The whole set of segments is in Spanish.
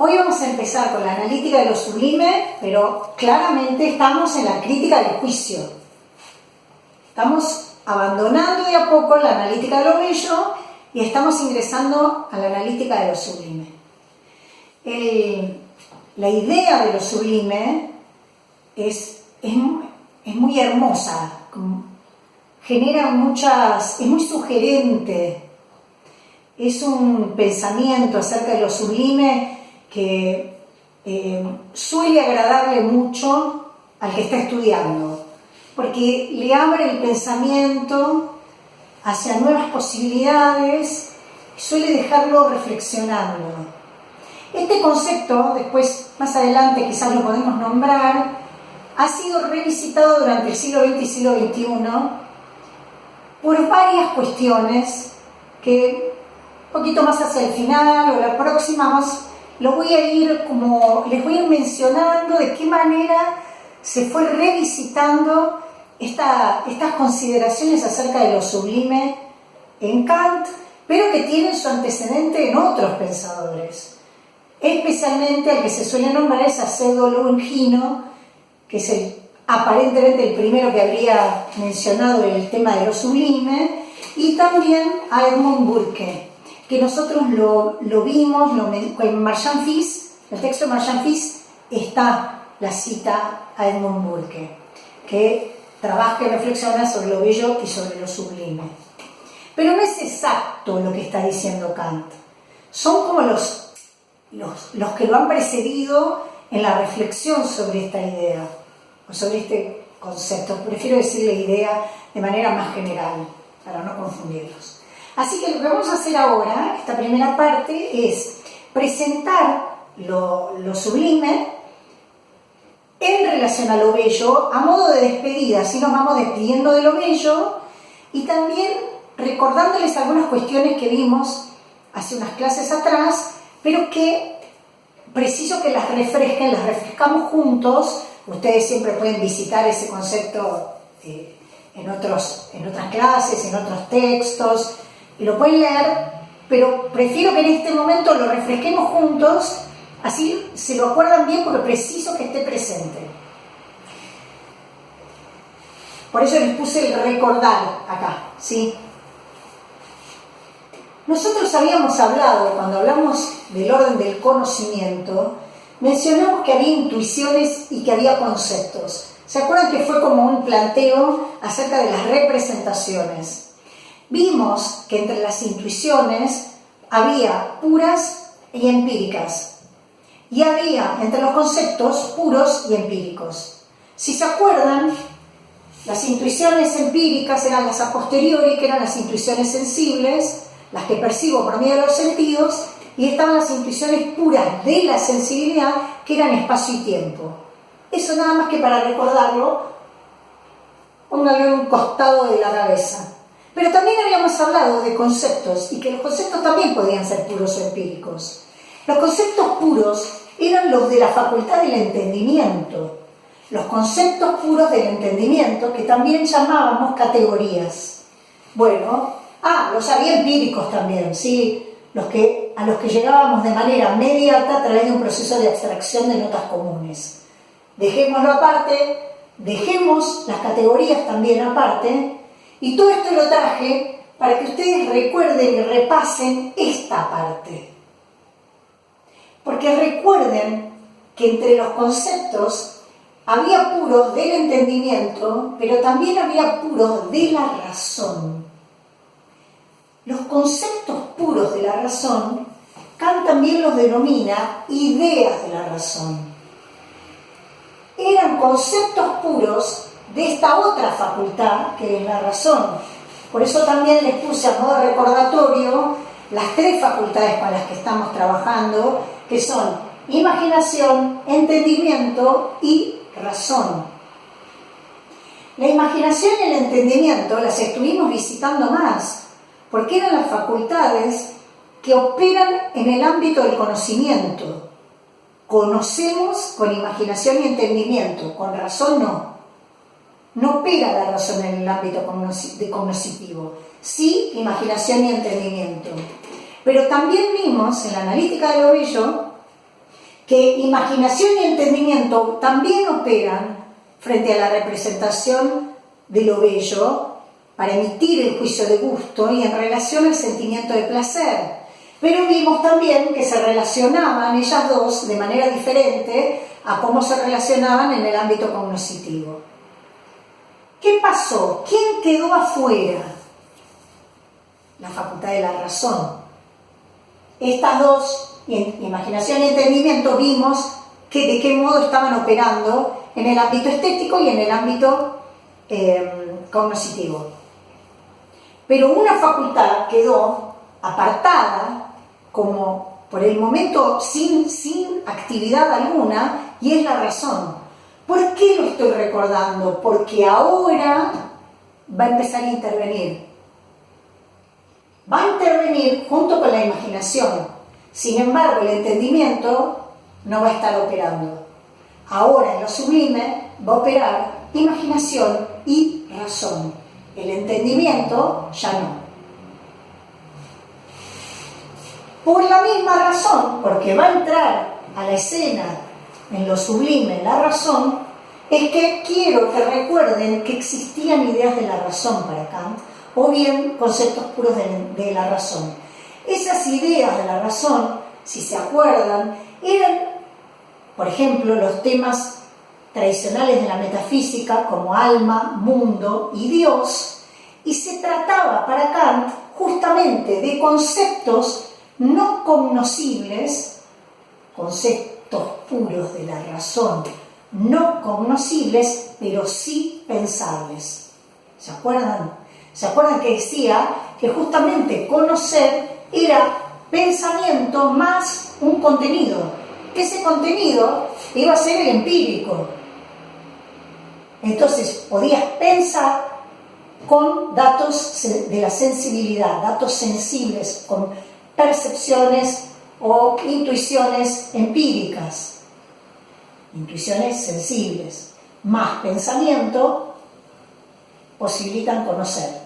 Hoy vamos a empezar con la analítica de lo sublime, pero claramente estamos en la crítica del juicio. Estamos abandonando de a poco la analítica de lo bello y estamos ingresando a la analítica de lo sublime. La idea de lo sublime es muy hermosa, genera es muy sugerente, es un pensamiento acerca de lo sublime que suele agradarle mucho al que está estudiando, porque le abre el pensamiento hacia nuevas posibilidades y suele dejarlo reflexionando. Este concepto, después, más adelante quizás lo podemos nombrar, ha sido revisitado durante el siglo XX y siglo XXI por varias cuestiones que un poquito más hacia el final o la próxima les voy a ir mencionando de qué manera se fue revisitando estas consideraciones acerca de lo sublime en Kant, pero que tienen su antecedente en otros pensadores. Especialmente al que se suele nombrar es a Pseudo-Longino, que es aparentemente el primero que habría mencionado el tema de lo sublime, y también a Edmund Burke, que nosotros lo vimos en Marchand Fils. En el texto de Marchand Fils está la cita a Edmund Burke, que trabaja y reflexiona sobre lo bello y sobre lo sublime. Pero no es exacto lo que está diciendo Kant. Son como los que lo han precedido en la reflexión sobre esta idea, o sobre este concepto. Prefiero decirle idea de manera más general, para no confundirlos. Así que lo que vamos a hacer ahora, esta primera parte, es presentar lo sublime en relación a lo bello, a modo de despedida. Así nos vamos despidiendo de lo bello y también recordándoles algunas cuestiones que vimos hace unas clases atrás, pero que preciso que las refrescamos juntos. Ustedes siempre pueden visitar ese concepto en otras clases, en otros textos, y lo pueden leer, pero prefiero que en este momento lo refresquemos juntos, así se lo acuerdan bien, porque preciso que esté presente. Por eso les puse el recordar acá, ¿sí? Nosotros habíamos hablado, cuando hablamos del orden del conocimiento, mencionamos que había intuiciones y que había conceptos. ¿Se acuerdan que fue como un planteo acerca de las representaciones? Vimos que entre las intuiciones había puras y empíricas, y había entre los conceptos puros y empíricos. Si se acuerdan, las intuiciones empíricas eran las a posteriori, que eran las intuiciones sensibles, las que percibo por medio de los sentidos, y estaban las intuiciones puras de la sensibilidad, que eran espacio y tiempo. Eso nada más que para recordarlo, pónganlo en un costado de la cabeza. Pero también habíamos hablado de conceptos, y que los conceptos también podían ser puros o empíricos. Los conceptos puros eran los de la facultad del entendimiento, los conceptos puros del entendimiento, que también llamábamos categorías. Bueno, los había empíricos también, ¿sí? A los que llegábamos de manera inmediata a través de un proceso de abstracción de notas comunes. Dejémoslo aparte, dejemos las categorías también aparte, y todo esto lo traje para que ustedes recuerden y repasen esta parte. Porque recuerden que entre los conceptos había puros del entendimiento, pero también había puros de la razón. Los conceptos puros de la razón, Kant también los denomina ideas de la razón. Eran conceptos puros de esta otra facultad que es la razón. Por eso también les puse a modo recordatorio las tres facultades con las que estamos trabajando, que son imaginación, entendimiento y razón. La imaginación y el entendimiento las estuvimos visitando más, porque eran las facultades que operan en el ámbito del conocimiento. Conocemos con imaginación y entendimiento, con razón no. No opera la razón en el ámbito cognitivo, sí imaginación y entendimiento. Pero también vimos en la analítica de lo bello que imaginación y entendimiento también operan frente a la representación de lo bello para emitir el juicio de gusto y en relación al sentimiento de placer. Pero vimos también que se relacionaban ellas dos de manera diferente a cómo se relacionaban en el ámbito cognoscitivo. ¿Qué pasó? ¿Quién quedó afuera? La facultad de la razón. Estas dos, imaginación y entendimiento, vimos de qué modo estaban operando en el ámbito estético y en el ámbito cognoscitivo. Pero una facultad quedó apartada, como por el momento sin actividad alguna, y es la razón. ¿Por qué lo estoy recordando? Porque ahora va a empezar a intervenir. Va a intervenir junto con la imaginación. Sin embargo, el entendimiento no va a estar operando. Ahora, en lo sublime, va a operar imaginación y razón. El entendimiento ya no. Por la misma razón, porque va a entrar a la escena en lo sublime la razón, es que quiero que recuerden que existían ideas de la razón para Kant, o bien conceptos puros de la razón. Esas ideas de la razón, si se acuerdan, eran, por ejemplo, los temas tradicionales de la metafísica como alma, mundo y Dios, y se trataba para Kant justamente de conceptos no cognoscibles, conceptos puros de la razón, no cognoscibles, pero sí pensables. ¿Se acuerdan? ¿Se acuerdan que decía que justamente conocer era pensamiento más un contenido? Ese contenido iba a ser el empírico. Entonces podías pensar con datos de la sensibilidad, datos sensibles, con percepciones o intuiciones empíricas, intuiciones sensibles, más pensamiento, posibilitan conocer.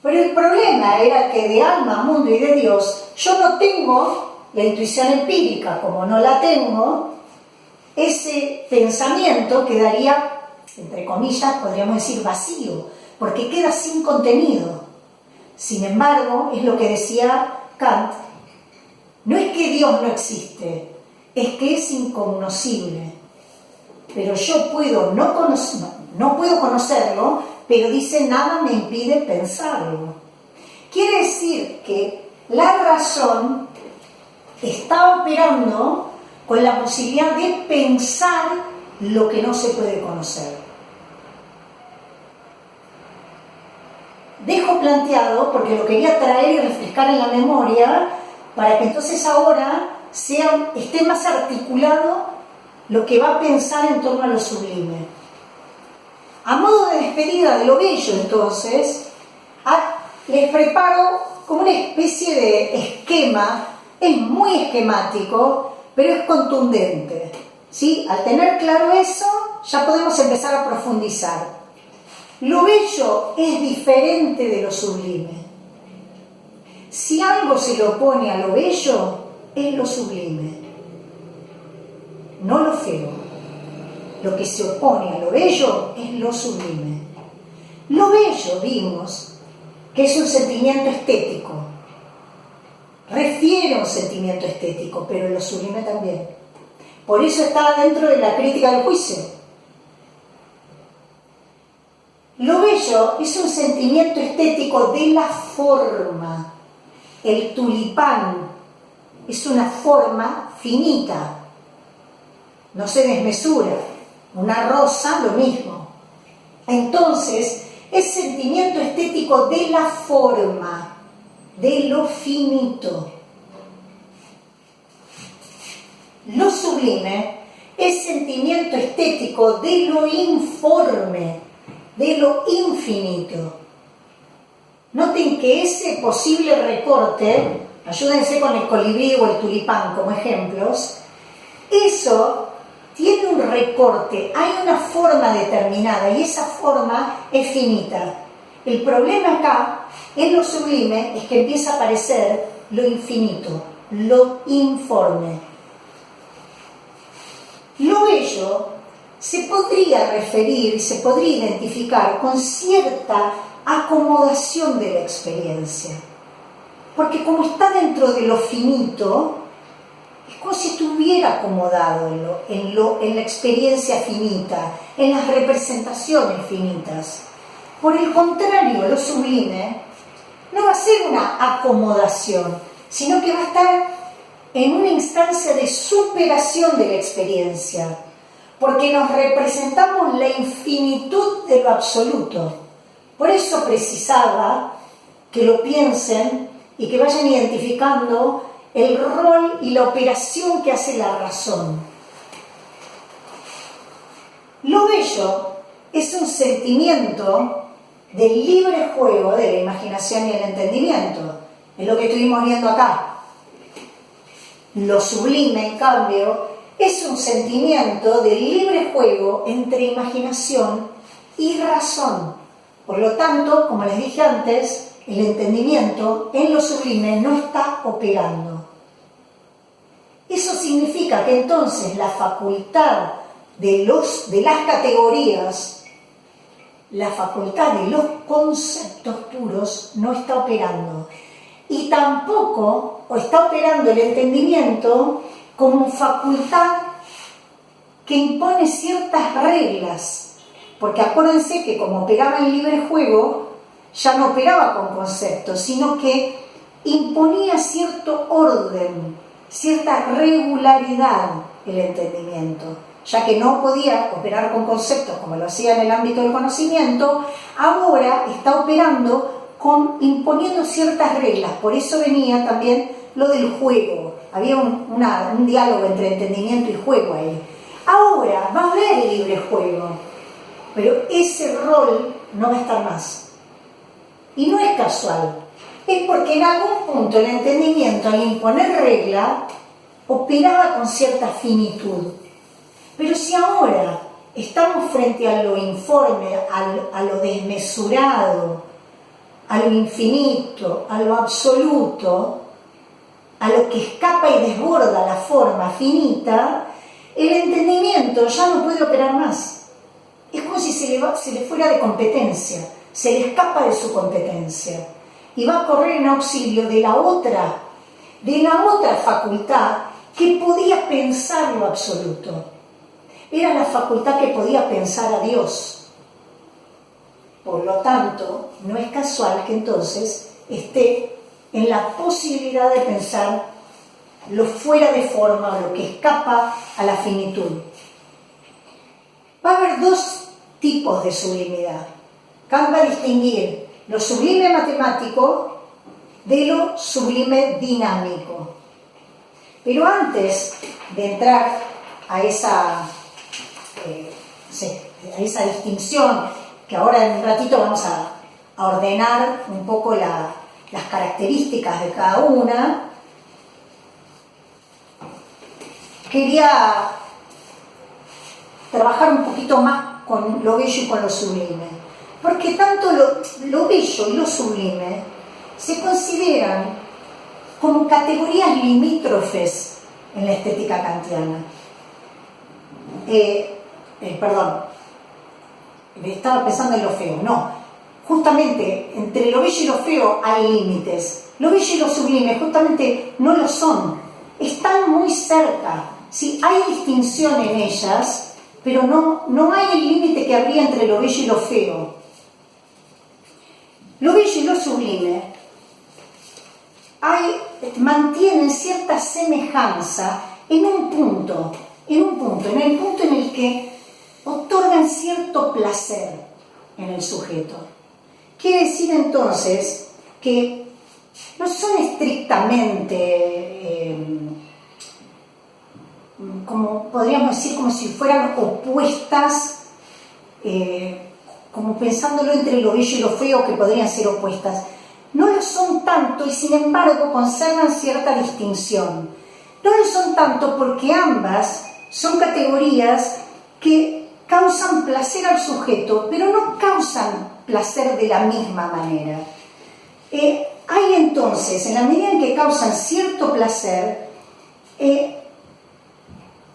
Pero el problema era que de alma, mundo y de Dios, yo no tengo la intuición empírica. Como no la tengo, ese pensamiento quedaría, entre comillas, podríamos decir vacío, porque queda sin contenido. Sin embargo, es lo que decía Kant, no es que Dios no existe, es que es incognoscible. Pero yo no puedo conocerlo, pero dice, nada me impide pensarlo. Quiere decir que la razón está operando con la posibilidad de pensar lo que no se puede conocer. Dejo planteado, porque lo quería traer y refrescar en la memoria, para que entonces ahora esté más articulado lo que va a pensar en torno a lo sublime. A modo de despedida de lo bello, entonces, les preparo como una especie de esquema. Es muy esquemático, pero es contundente, ¿sí? Al tener claro eso, ya podemos empezar a profundizar. Lo bello es diferente de lo sublime. Si algo se le opone a lo bello, es lo sublime, no lo feo. Lo que se opone a lo bello es lo sublime. Lo bello, vimos, que es un sentimiento estético. Refiere a un sentimiento estético, pero lo sublime también. Por eso está dentro de la crítica del juicio. Lo bello es un sentimiento estético de la forma. El tulipán es una forma finita, no se desmesura. Una rosa, lo mismo. Entonces, es sentimiento estético de la forma, de lo finito. Lo sublime es sentimiento estético de lo informe, de lo infinito. Noten que ese posible recorte, ayúdense con el colibrí o el tulipán como ejemplos, eso tiene un recorte, hay una forma determinada y esa forma es finita. El problema acá, en lo sublime, es que empieza a aparecer lo infinito, lo informe. Lo bello se podría referir y se podría identificar con cierta acomodación de la experiencia. Porque como está dentro de lo finito, es como si estuviera acomodado en la experiencia finita, en las representaciones finitas. Por el contrario, lo sublime no va a ser una acomodación, sino que va a estar en una instancia de superación de la experiencia, porque nos representamos la infinitud de lo absoluto. Por eso precisaba que lo piensen y que vayan identificando el rol y la operación que hace la razón. Lo bello es un sentimiento del libre juego de la imaginación y el entendimiento. Es lo que estuvimos viendo acá. Lo sublime, en cambio, es un sentimiento del libre juego entre imaginación y razón. Por lo tanto, como les dije antes, el entendimiento en lo sublime no está operando. Eso significa que entonces la facultad de las categorías, la facultad de los conceptos puros no está operando. Y tampoco está operando el entendimiento como facultad que impone ciertas reglas. Porque acuérdense que como operaba en libre juego, ya no operaba con conceptos, sino que imponía cierto orden, cierta regularidad el entendimiento. Ya que no podía operar con conceptos como lo hacía en el ámbito del conocimiento, ahora está operando imponiendo ciertas reglas. Por eso venía también lo del juego. Había un diálogo entre entendimiento y juego ahí. Ahora va a haber el libre juego, pero ese rol no va a estar más. Y no es casual, es porque en algún punto el entendimiento, al imponer regla, operaba con cierta finitud. Pero si ahora estamos frente a lo informe, a lo desmesurado, a lo infinito, a lo absoluto, a lo que escapa y desborda la forma finita, el entendimiento ya no puede operar más. Es como si se le fuera de competencia, se le escapa de su competencia y va a correr en auxilio de la otra facultad que podía pensar lo absoluto. Era la facultad que podía pensar a Dios. Por lo tanto, no es casual que entonces esté en la posibilidad de pensar lo fuera de forma o lo que escapa a la finitud. Va a haber dos tipos de sublimidad. Kant va a distinguir lo sublime matemático de lo sublime dinámico. Pero antes de entrar a esa distinción, que ahora en un ratito vamos a ordenar un poco las características de cada una, quería trabajar un poquito más con lo bello y con lo sublime, porque tanto lo bello y lo sublime se consideran como categorías limítrofes en la estética kantiana. Estaba pensando en lo feo. No, justamente entre lo bello y lo feo hay límites. Lo bello y lo sublime justamente no lo son. Están muy cerca. Sí, hay distinción en ellas, pero no hay el límite que habría entre lo bello y lo feo. Lo bello y lo sublime mantienen cierta semejanza en el punto en el que otorgan cierto placer en el sujeto. Quiere decir entonces que no son estrictamente, como podríamos decir, como si fueran opuestas, como pensándolo entre lo bello y lo feo, que podrían ser opuestas. No lo son tanto y sin embargo conservan cierta distinción. No lo son tanto porque ambas son categorías que causan placer al sujeto, pero no causan placer de la misma manera. Hay entonces, en la medida en que causan cierto placer,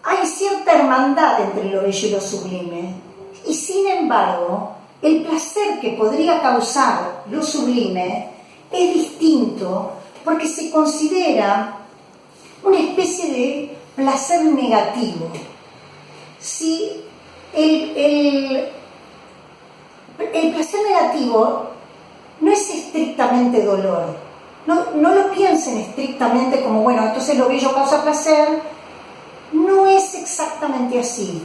hay cierta hermandad entre lo bello y lo sublime, y sin embargo, el placer que podría causar lo sublime es distinto porque se considera una especie de placer negativo. Si el placer negativo no es estrictamente dolor, no lo piensen estrictamente como, bueno, entonces lo bello causa placer, no es exactamente así.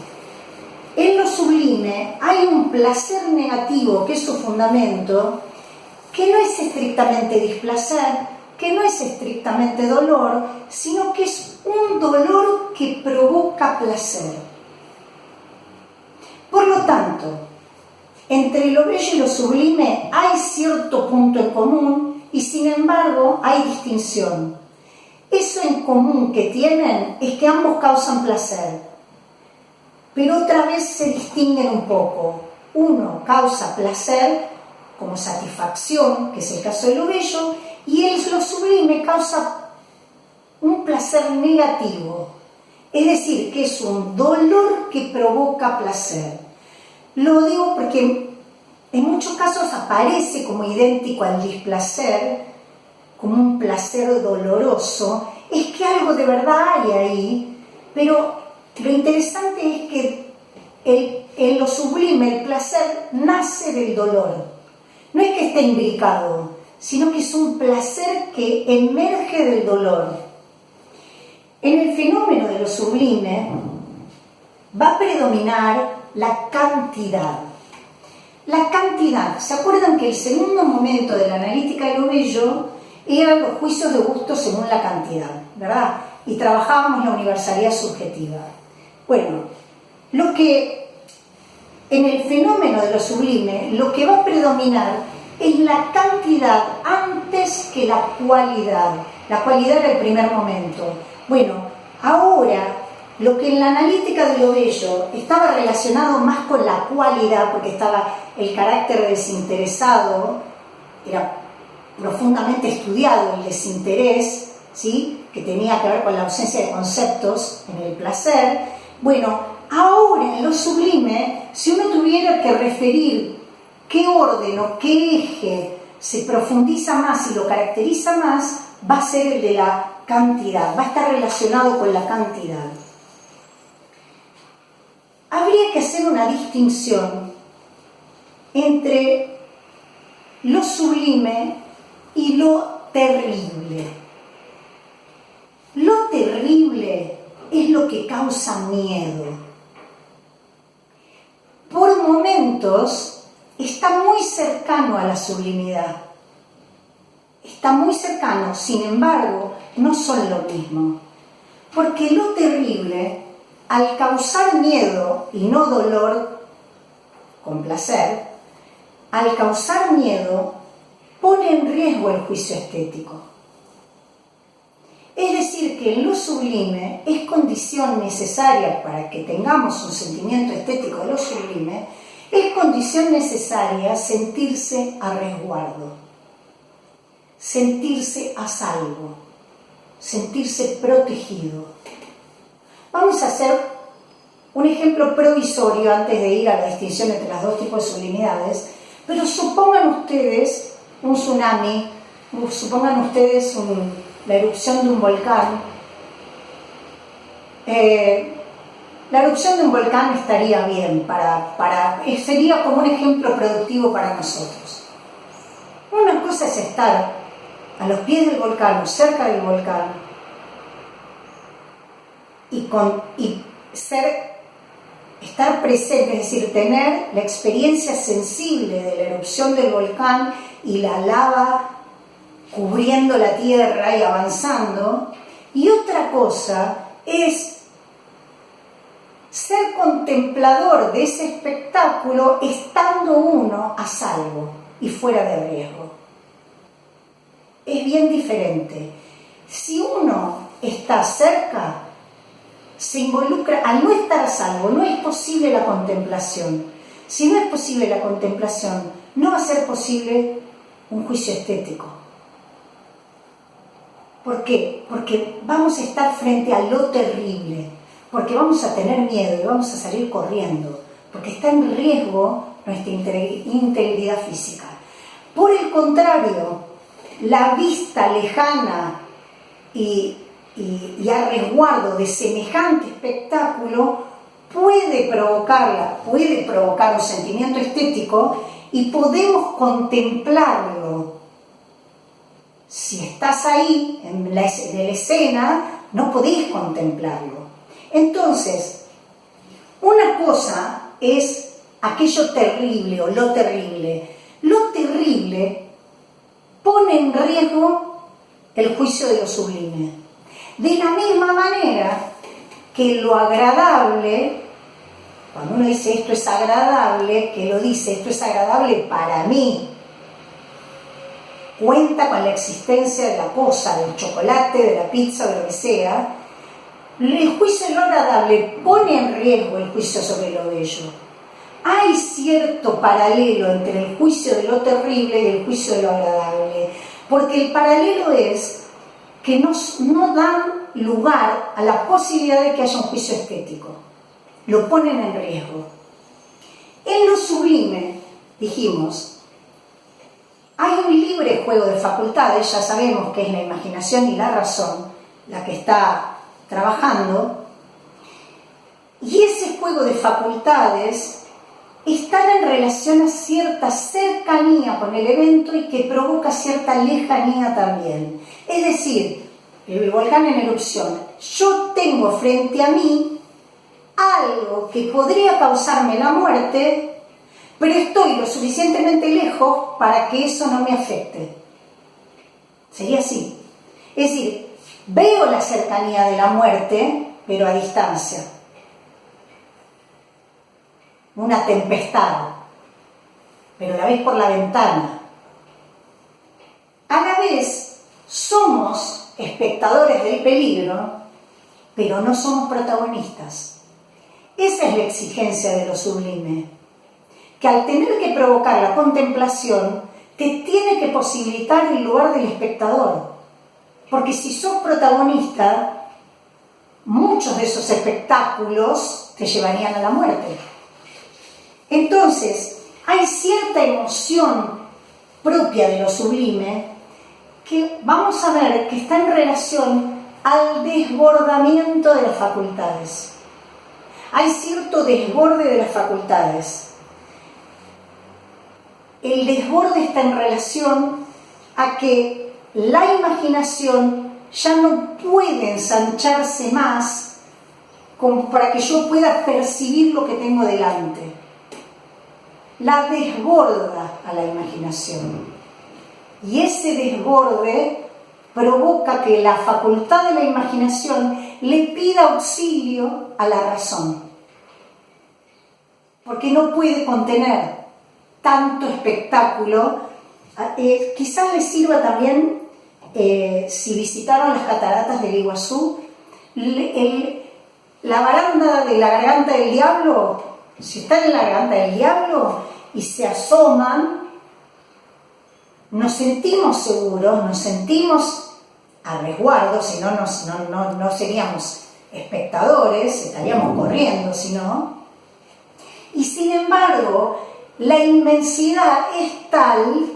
En lo sublime hay un placer negativo que es su fundamento, que no es estrictamente displacer, que no es estrictamente dolor, sino que es un dolor que provoca placer. Por lo tanto, entre lo bello y lo sublime hay cierto punto en común y sin embargo hay distinción. Eso en común que tienen es que ambos causan placer, pero otra vez se distinguen un poco. Uno causa placer como satisfacción, que es el caso de lo bello, y lo sublime causa un placer negativo, es decir, que es un dolor que provoca placer. Lo digo porque en muchos casos aparece como idéntico al displacer, como un placer doloroso. Es que algo de verdad hay ahí, pero lo interesante es que en lo sublime el placer nace del dolor. No es que esté imbricado, sino que es un placer que emerge del dolor. En el fenómeno de lo sublime va a predominar la cantidad. La cantidad, ¿se acuerdan que el segundo momento de la analítica de lo bello eran los juicios de gusto según la cantidad, ¿verdad? Y trabajábamos la universalidad subjetiva. Bueno, lo que en el fenómeno de lo sublime, lo que va a predominar es la cantidad antes que la cualidad. La cualidad era el primer momento. Bueno, ahora lo que en la analítica de lo bello estaba relacionado más con la cualidad, porque estaba el carácter desinteresado, era profundamente estudiado el desinterés, ¿sí?, que tenía que ver con la ausencia de conceptos en el placer. Bueno, ahora en lo sublime, si uno tuviera que referir qué orden o qué eje se profundiza más y lo caracteriza más, va a ser el de la cantidad, va a estar relacionado con la cantidad. Habría que hacer una distinción entre lo sublime y lo terrible. Lo terrible es lo que causa miedo. Por momentos está muy cercano a la sublimidad. Está muy cercano, sin embargo, no son lo mismo. Porque lo terrible, al causar miedo y no dolor con placer, al causar miedo, pone en riesgo el juicio estético. Es decir, que en lo sublime es condición necesaria para que tengamos un sentimiento estético de lo sublime, es condición necesaria sentirse a resguardo, sentirse a salvo, sentirse protegido. Vamos a hacer un ejemplo provisorio antes de ir a la distinción entre los dos tipos de sublimidades, pero supongan ustedes un tsunami, supongan ustedes la erupción de un volcán. La erupción de un volcán estaría bien, sería como un ejemplo productivo para nosotros. Una cosa es estar a los pies del volcán o cerca del volcán y estar presente, es decir, tener la experiencia sensible de la erupción del volcán y la lava cubriendo la tierra y avanzando, y otra cosa es ser contemplador de ese espectáculo estando uno a salvo y fuera de riesgo. Es bien diferente. Si uno está cerca, se involucra. Al no estar a salvo, no es posible la contemplación. Si no es posible la contemplación, no va a ser posible un juicio estético. ¿Por qué? Porque vamos a estar frente a lo terrible. porque vamos a tener miedo y vamos a salir corriendo, porque está en riesgo nuestra integridad física. Por el contrario, la vista lejana y a resguardo de semejante espectáculo puede provocar un sentimiento estético y podemos contemplarlo. Si estás ahí en la escena, no podés contemplarlo. Entonces, una cosa es aquello terrible o lo terrible. Lo terrible pone en riesgo el juicio de lo sublime. De la misma manera que lo agradable, cuando uno dice esto es agradable, que lo dice esto es agradable para mí, cuenta con la existencia de la cosa, del chocolate, de la pizza, de lo que sea, el juicio de lo agradable pone en riesgo el juicio sobre lo bello. Hay cierto paralelo entre el juicio de lo terrible y el juicio de lo agradable, porque el paralelo es que no dan lugar a la posibilidad de que haya un juicio estético, lo ponen en riesgo. En lo sublime, dijimos, hay un libre juego de facultades, ya sabemos que es la imaginación y la razón la que está trabajando, y ese juego de facultades están en relación a cierta cercanía con el evento y que provoca cierta lejanía también. Es decir, el volcán en erupción, yo tengo frente a mí algo que podría causarme la muerte, pero estoy lo suficientemente lejos para que eso no me afecte. Sería así. Es decir, veo la cercanía de la muerte, pero a distancia. Una tempestad, pero la ves por la ventana. A la vez, somos espectadores del peligro, pero no somos protagonistas. Esa es la exigencia de lo sublime, que al tener que provocar la contemplación, te tiene que posibilitar el lugar del espectador. Porque si sos protagonista, muchos de esos espectáculos te llevarían a la muerte. Entonces, hay cierta emoción propia de lo sublime que vamos a ver que está en relación al desbordamiento de las facultades. Hay cierto desborde de las facultades. El desborde está en relación a que la imaginación ya no puede ensancharse más como para que yo pueda percibir lo que tengo delante. La desborda a la imaginación. Y ese desborde provoca que la facultad de la imaginación le pida auxilio a la razón. Porque no puede contener tanto espectáculo. Quizás les sirva también, si visitaron las cataratas del Iguazú, la baranda de la garganta del diablo. Si están en la garganta del diablo y se asoman, nos sentimos seguros, nos sentimos a resguardo, si no, no seríamos espectadores, estaríamos corriendo, si no. Y sin embargo, la inmensidad es tal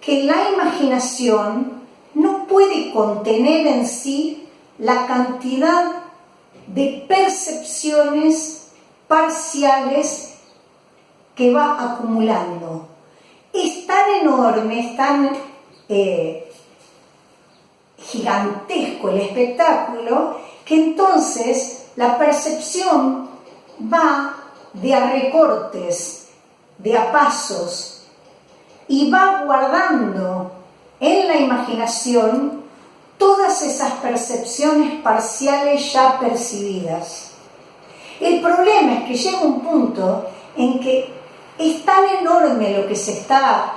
que la imaginación no puede contener en sí la cantidad de percepciones parciales que va acumulando. Es tan enorme, es tan gigantesco el espectáculo, que entonces la percepción va de a recortes, de a pasos, y va guardando en la imaginación todas esas percepciones parciales ya percibidas. El problema es que llega un punto en que es tan enorme lo que se está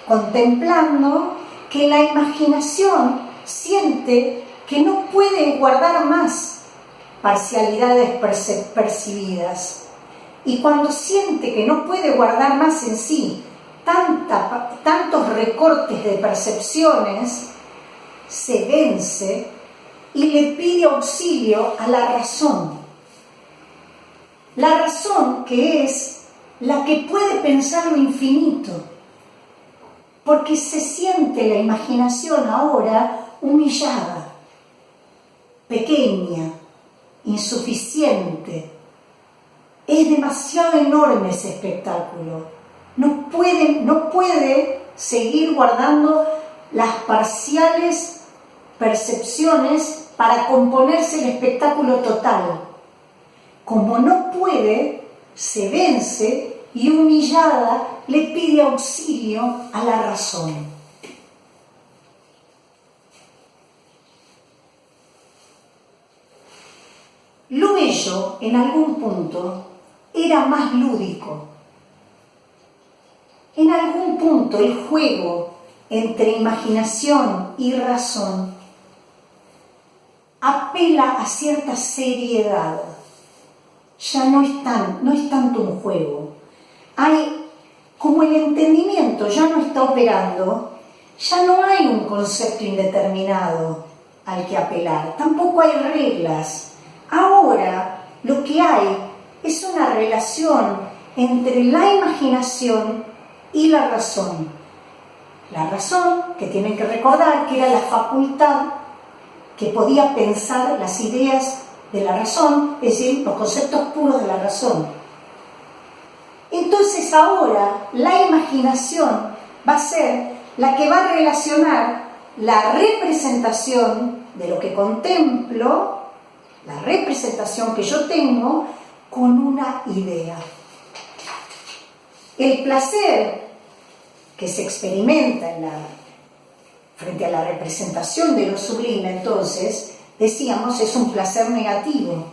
contemplando que la imaginación siente que no puede guardar más parcialidades percibidas. Y cuando siente que no puede guardar más en sí tantos recortes de percepciones, se vence y le pide auxilio a la razón. La razón que es la que puede pensar lo infinito, porque se siente la imaginación ahora humillada, pequeña, insuficiente. Es demasiado enorme ese espectáculo. No puede seguir guardando las parciales percepciones para componerse el espectáculo total. Como no puede, se vence y humillada le pide auxilio a la razón. Lo bello, en algún punto, era más lúdico. En algún punto el juego entre imaginación y razón apela a cierta seriedad. Ya no es tanto un juego. Como el entendimiento ya no está operando, ya no hay un concepto indeterminado al que apelar, tampoco hay reglas. Ahora lo que hay es una relación entre la imaginación y la razón. La razón, que tienen que recordar que era la facultad que podía pensar las ideas de la razón, es decir, los conceptos puros de la razón. Entonces ahora la imaginación va a ser la que va a relacionar la representación de lo que contemplo, la representación que yo tengo, con una idea. El placer que se experimenta frente a la representación de lo sublime, entonces, decíamos, es un placer negativo.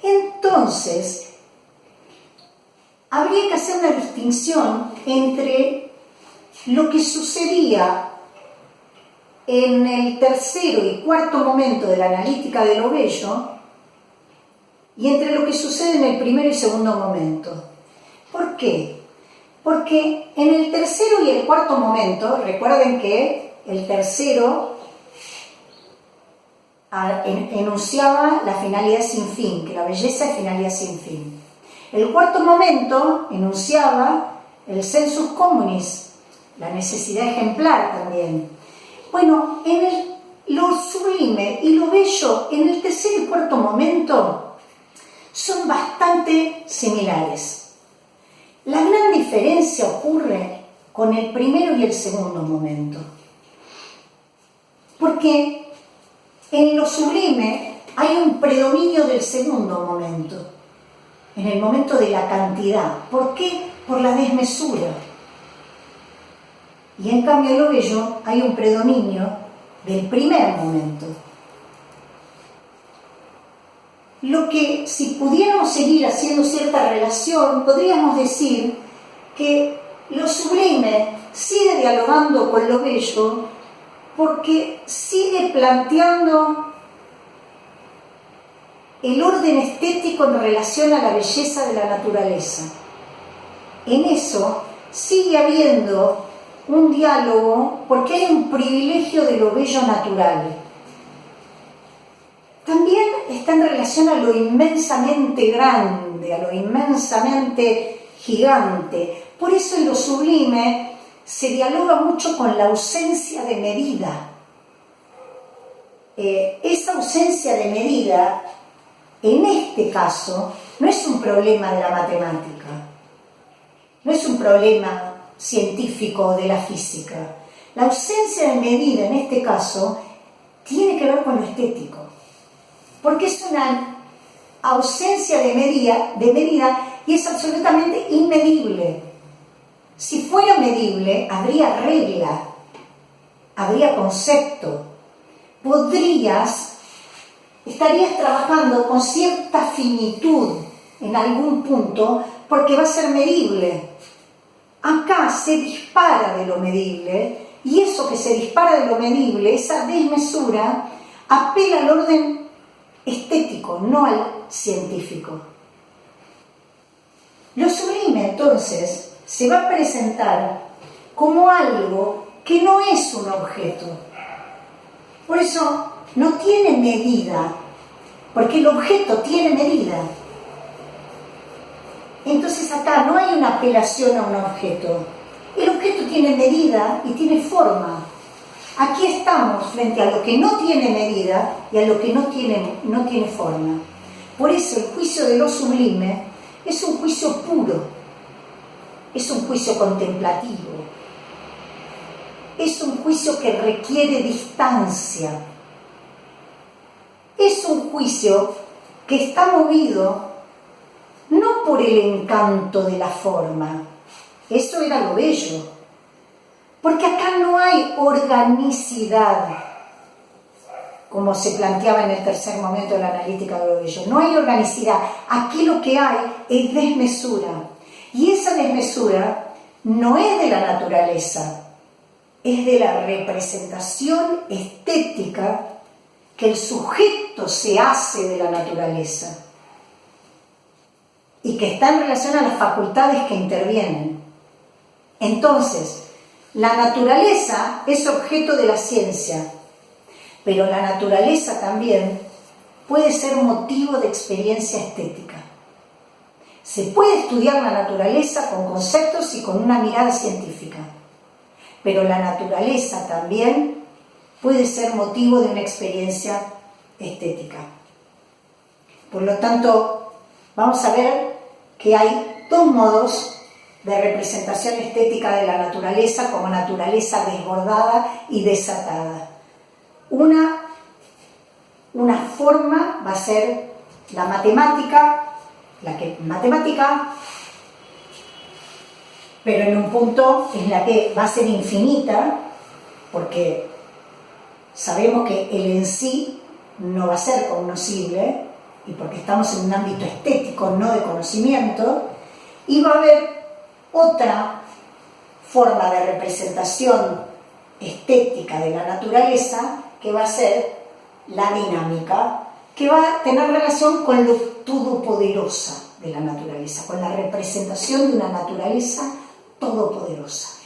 Entonces, habría que hacer una distinción entre lo que sucedía en el tercero y cuarto momento de la analítica de lo bello y entre lo que sucede en el primero y segundo momento. ¿Por qué? Porque en el tercero y el cuarto momento, recuerden que el tercero enunciaba la finalidad sin fin, que la belleza es finalidad sin fin. El cuarto momento enunciaba el sensus communis, la necesidad ejemplar también. Bueno, lo sublime y lo bello en el tercer y cuarto momento son bastante similares. La gran diferencia ocurre con el primero y el segundo momento. Porque en lo sublime hay un predominio del segundo momento, en el momento de la cantidad. ¿Por qué? Por la desmesura. Y en cambio en lo bello hay un predominio del primer momento. Lo que, si pudiéramos seguir haciendo cierta relación, podríamos decir que lo sublime sigue dialogando con lo bello porque sigue planteando el orden estético en relación a la belleza de la naturaleza. En eso sigue habiendo un diálogo porque hay un privilegio de lo bello natural. También está en relación a lo inmensamente grande, a lo inmensamente gigante. Por eso en lo sublime se dialoga mucho con la ausencia de medida. Esa ausencia de medida, en este caso, no es un problema de la matemática, no es un problema científico de la física. La ausencia de medida, en este caso, tiene que ver con lo estético. Porque es una ausencia de medida y es absolutamente inmedible. Si fuera medible, habría regla, habría concepto. Estarías trabajando con cierta finitud en algún punto porque va a ser medible. Acá se dispara de lo medible y eso que se dispara de lo medible, esa desmesura, apela al orden estético, no al científico. Lo sublime, entonces, se va a presentar como algo que no es un objeto. Por eso, no tiene medida, porque el objeto tiene medida. Entonces acá no hay una apelación a un objeto. El objeto tiene medida y tiene forma. Aquí estamos frente a lo que no tiene medida y a lo que no tiene forma. Por eso el juicio de lo sublime es un juicio puro, es un juicio contemplativo, es un juicio que requiere distancia, es un juicio que está movido no por el encanto de la forma, eso era lo bello, porque acá no hay organicidad, como se planteaba en el tercer momento de la analítica de lo bello. No hay organicidad. Aquí lo que hay es desmesura. Y esa desmesura no es de la naturaleza, es de la representación estética que el sujeto se hace de la naturaleza y que está en relación a las facultades que intervienen. Entonces, la naturaleza es objeto de la ciencia, pero la naturaleza también puede ser motivo de experiencia estética. Se puede estudiar la naturaleza con conceptos y con una mirada científica, pero la naturaleza también puede ser motivo de una experiencia estética. Por lo tanto, vamos a ver que hay dos modos de representación estética de la naturaleza como naturaleza desbordada y desatada. Una forma va a ser la matemática, pero en un punto es la que va a ser infinita, porque sabemos que el en sí no va a ser cognoscible, y porque estamos en un ámbito estético, no de conocimiento, y va a haber otra forma de representación estética de la naturaleza, que va a ser la dinámica, que va a tener relación con lo todopoderosa de la naturaleza, con la representación de una naturaleza todopoderosa.